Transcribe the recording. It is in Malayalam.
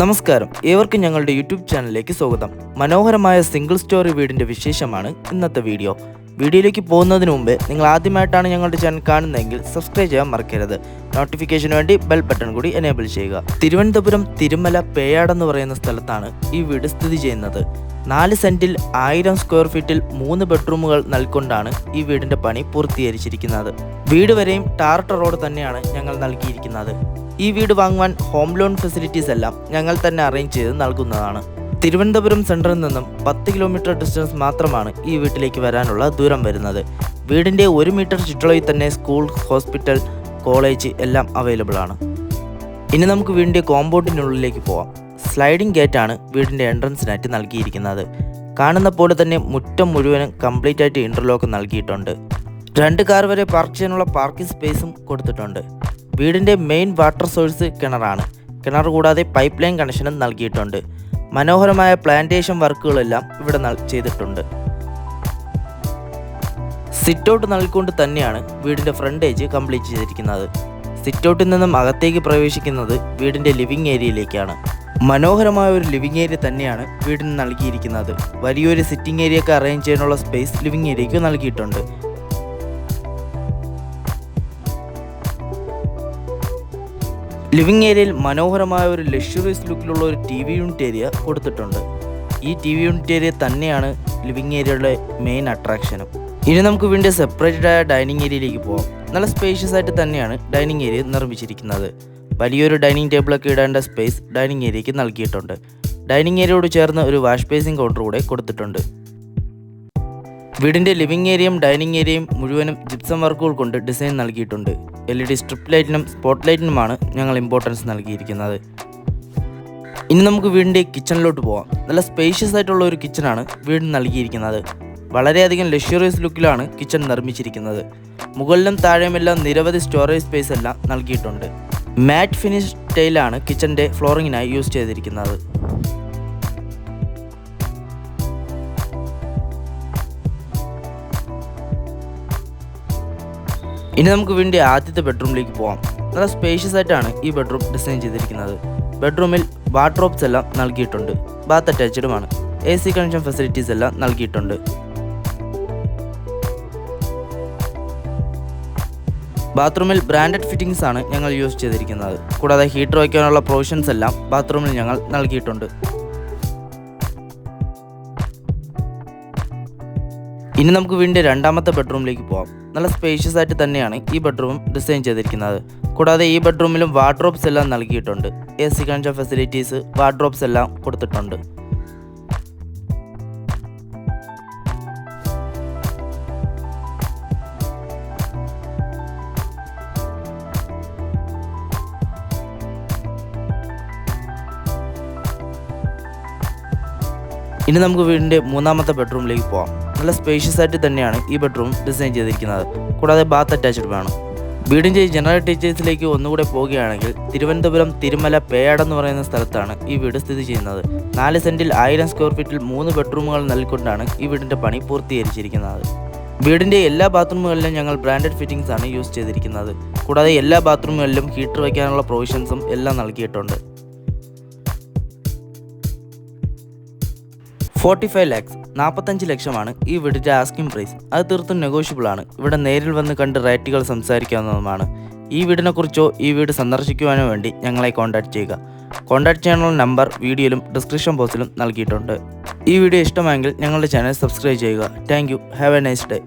നമസ്കാരം, ഏവർക്കും ഞങ്ങളുടെ യൂട്യൂബ് ചാനലിലേക്ക് സ്വാഗതം. മനോഹരമായ സിംഗിൾ സ്റ്റോറി വീടിൻ്റെ വിശേഷമാണ് ഇന്നത്തെ വീഡിയോ. വീഡിയോയിലേക്ക് പോകുന്നതിന് മുമ്പ് നിങ്ങൾ ആദ്യമായിട്ടാണ് ഞങ്ങളുടെ ചാനൽ കാണുന്നതെങ്കിൽ സബ്സ്ക്രൈബ് ചെയ്യാൻ മറക്കരുത്. നോട്ടിഫിക്കേഷന് വേണ്ടി ബെൽ ബട്ടൺ കൂടി എനേബിൾ ചെയ്യുക. തിരുവനന്തപുരം തിരുമല പേയാട് എന്ന് പറയുന്ന സ്ഥലത്താണ് ഈ വീട് സ്ഥിതി ചെയ്യുന്നത്. 4 സെന്റിൽ 1000 സ്ക്വയർ ഫീറ്റിൽ 3 ബെഡ്റൂമുകൾ നൽകൊണ്ടാണ് ഈ വീടിൻ്റെ പണി പൂർത്തീകരിച്ചിരിക്കുന്നത്. വീട് വരെയും ടാറിട്ട റോഡ് തന്നെയാണ് ഞങ്ങൾ നൽകിയിരിക്കുന്നത്. ഈ വീട് വാങ്ങുവാൻ ഹോം ലോൺ ഫെസിലിറ്റീസ് എല്ലാം ഞങ്ങൾ തന്നെ അറേഞ്ച് ചെയ്ത് നൽകുന്നതാണ്. തിരുവനന്തപുരം സെൻറ്ററിൽ നിന്നും 10 കിലോമീറ്റർ ഡിസ്റ്റൻസ് മാത്രമാണ് ഈ വീട്ടിലേക്ക് വരാനുള്ള ദൂരം വരുന്നത്. വീടിൻ്റെ 1 മീറ്റർ ചുറ്റളവിൽ തന്നെ സ്കൂൾ, ഹോസ്പിറ്റൽ, കോളേജ് എല്ലാം അവൈലബിൾ ആണ്. ഇനി നമുക്ക് വീടിൻ്റെ കോമ്പൗണ്ടിനുള്ളിലേക്ക് പോവാം. സ്ലൈഡിംഗ് ഗേറ്റാണ് വീടിൻ്റെ എൻട്രൻസിനായിട്ട് നൽകിയിരിക്കുന്നത്. കാണുന്ന പോലെ തന്നെ മുറ്റം മുഴുവനും കംപ്ലീറ്റ് ആയിട്ട് ഇൻ്റർലോക്ക് നൽകിയിട്ടുണ്ട്. 2 കാർ വരെ പാർക്ക് ചെയ്യാനുള്ള പാർക്കിംഗ് സ്പേസും കൊടുത്തിട്ടുണ്ട്. വീടിൻ്റെ മെയിൻ വാട്ടർ സോഴ്സ് കിണറാണ്. കിണർ കൂടാതെ പൈപ്പ് ലൈൻ കണക്ഷനും നൽകിയിട്ടുണ്ട്. മനോഹരമായ പ്ലാന്റേഷൻ വർക്കുകളെല്ലാം ഇവിടെ ചെയ്തിട്ടുണ്ട്. സിറ്റ് ഔട്ട് നൽകിക്കൊണ്ട് തന്നെയാണ് വീടിൻ്റെ ഫ്രണ്ടേജ് കംപ്ലീറ്റ് ചെയ്തിരിക്കുന്നത്. സിറ്റ് ഔട്ടിൽ നിന്നും അകത്തേക്ക് പ്രവേശിക്കുന്നത് വീടിൻ്റെ ലിവിംഗ് ഏരിയയിലേക്കാണ്. മനോഹരമായ ഒരു ലിവിംഗ് ഏരിയ തന്നെയാണ് വീടിന് നൽകിയിരിക്കുന്നത്. വലിയൊരു സിറ്റിംഗ് ഏരിയയൊക്കെ അറേഞ്ച് ചെയ്യാനുള്ള സ്പേസ് ലിവിംഗ് ഏരിയയ്ക്ക് നൽകിയിട്ടുണ്ട്. ലിവിംഗ് ഏരിയയിൽ മനോഹരമായ ഒരു ലക്ഷറീസ് ലുക്കിലുള്ള ഒരു TV യൂണിറ്റ് ഏരിയ കൊടുത്തിട്ടുണ്ട്. ഈ TV യൂണിറ്റ് ഏരിയ തന്നെയാണ് ലിവിംഗ് ഏരിയയുടെ മെയിൻ അട്രാക്ഷനും. ഇനി നമുക്ക് വീണ്ടും സെപ്പറേറ്റഡ് ആയ ഡൈനിങ് ഏരിയയിലേക്ക് പോകാം. നല്ല സ്പേഷ്യസ് ആയിട്ട് തന്നെയാണ് ഡൈനിങ് ഏരിയ നിർമ്മിച്ചിരിക്കുന്നത്. വലിയൊരു ഡൈനിങ് ടേബിളൊക്കെ ഇടേണ്ട സ്പേസ് ഡൈനിങ് ഏരിയയ്ക്ക് നൽകിയിട്ടുണ്ട്. ഡൈനിങ് ഏരിയയോട് ചേർന്ന് ഒരു വാഷ് ബേസിൻ കൗണ്ടർ കൂടെ കൊടുത്തിട്ടുണ്ട്. വീടിൻ്റെ ലിവിംഗ് ഏരിയയും ഡൈനിങ് ഏരിയയും മുഴുവനും ജിപ്സം വർക്കുകൾ കൊണ്ട് ഡിസൈൻ നൽകിയിട്ടുണ്ട്. LED സ്ട്രിപ്പ് ലൈറ്റിനും സ്പോട്ട് ലൈറ്റിനുമാണ് ഞങ്ങൾ ഇമ്പോർട്ടൻസ് നൽകിയിരിക്കുന്നത്. ഇനി നമുക്ക് വീടിൻ്റെ കിച്ചണിലോട്ട് പോകാം. നല്ല സ്പേഷ്യസ് ആയിട്ടുള്ള ഒരു കിച്ചണാണ് വീടിന് നൽകിയിരിക്കുന്നത്. വളരെയധികം ലക്ഷറിയസ് ലുക്കിലാണ് കിച്ചൺ നിർമ്മിച്ചിരിക്കുന്നത്. മുകളിലും താഴെയുമെല്ലാം നിരവധി സ്റ്റോറേജ് സ്പേസ് എല്ലാം നൽകിയിട്ടുണ്ട്. മാറ്റ് ഫിനിഷ് ടൈലാണ് കിച്ചൻ്റെ ഫ്ലോറിങ്ങിനായി യൂസ് ചെയ്തിരിക്കുന്നത്. ഇനി നമുക്ക് വീണ്ടും ആദ്യത്തെ ബെഡ്റൂമിലേക്ക് പോകാം. നല്ല സ്പേഷ്യസ് ആയിട്ടാണ് ഈ ബെഡ്റൂം ഡിസൈൻ ചെയ്തിരിക്കുന്നത്. ബെഡ്റൂമിൽ വാർഡ്രോബ്സ് എല്ലാം നൽകിയിട്ടുണ്ട്. ബാത്ത് അറ്റാച്ച്ഡുമാണ്. AC കണക്ഷൻ ഫെസിലിറ്റീസ് എല്ലാം നൽകിയിട്ടുണ്ട്. ബാത്റൂമിൽ ബ്രാൻഡഡ് ഫിറ്റിംഗ്സ് ആണ് ഞങ്ങൾ യൂസ് ചെയ്തിരിക്കുന്നത്. കൂടാതെ ഹീറ്റർ വയ്ക്കാനുള്ള പ്രൊവിഷൻസ് എല്ലാം ബാത്റൂമിൽ ഞങ്ങൾ നൽകിയിട്ടുണ്ട്. ഇനി നമുക്ക് വീണ്ടും രണ്ടാമത്തെ ബെഡ്റൂമിലേക്ക് പോകാം. നല്ല സ്പേഷ്യസ് ആയിട്ട് തന്നെയാണ് ഈ ബെഡ്റൂം ഡിസൈൻ ചെയ്തിരിക്കുന്നത്. കൂടാതെ ഈ ബെഡ്റൂമിലും വാർഡ്രോബ്സ് എല്ലാം നൽകിയിട്ടുണ്ട്. AC കണക്ഷൻ ഫെസിലിറ്റീസ്, വാർഡ്രോബ്സ് എല്ലാം കൊടുത്തിട്ടുണ്ട്. ഇനി നമുക്ക് വീടിൻ്റെ മൂന്നാമത്തെ ബെഡ്റൂമിലേക്ക് പോകാം. നല്ല സ്പേഷ്യസ് ആയിട്ട് തന്നെയാണ് ഈ ബെഡ്റൂം ഡിസൈൻ ചെയ്തിരിക്കുന്നത്. കൂടാതെ ബാത്ത് അറ്റാച്ച്ഡ് വേണം. വീടിൻ്റെ ജനറൽ ഡീറ്റെയിൽസിലേക്ക് ഒന്നുകൂടെ പോവുകയാണെങ്കിൽ തിരുവനന്തപുരം തിരുമല പേയാട് എന്ന് പറയുന്ന സ്ഥലത്താണ് ഈ വീട് സ്ഥിതി ചെയ്യുന്നത്. 4 സെന്റിൽ 1000 സ്ക്വയർ ഫീറ്റിൽ 3 ബെഡ്റൂമുകൾ നൽകിക്കൊണ്ടാണ് ഈ വീടിൻ്റെ പണി പൂർത്തീകരിച്ചിരിക്കുന്നത്. വീടിൻ്റെ എല്ലാ ബാത്റൂമുകളിലും ഞങ്ങൾ ബ്രാൻഡഡ് ഫിറ്റിംഗ്സ് ആണ് യൂസ് ചെയ്തിരിക്കുന്നത്. കൂടാതെ എല്ലാ ബാത്റൂമുകളിലും ഹീറ്റർ വയ്ക്കാനുള്ള പ്രൊവിഷൻസും എല്ലാം നൽകിയിട്ടുണ്ട്. 45 lakhs 45 ലക്ഷമാണ് ഈ വീടിൻ്റെ ആസ്കിംഗ് പ്രൈസ്. അത് തീർത്തും നെഗോഷ്യബിൾ ആണ്. ഇവിടെ നേരിൽ വന്ന് കണ്ട് റേറ്റുകൾ സംസാരിക്കാവുന്നതുമാണ്. ഈ വീടിനെക്കുറിച്ചോ ഈ വീട് സന്ദർശിക്കുവാനോ വേണ്ടി ഞങ്ങളെ കോൺടാക്റ്റ് ചെയ്യുക. കോൺടാക്റ്റ് ചെയ്യാനുള്ള നമ്പർ വീഡിയോയിലും ഡിസ്ക്രിപ്ഷൻ ബോക്സിലും നൽകിയിട്ടുണ്ട്. ഈ വീഡിയോ ഇഷ്ടമായെങ്കിൽ ഞങ്ങളുടെ ചാനൽ സബ്സ്ക്രൈബ് ചെയ്യുക. Thank you. Have A nice day.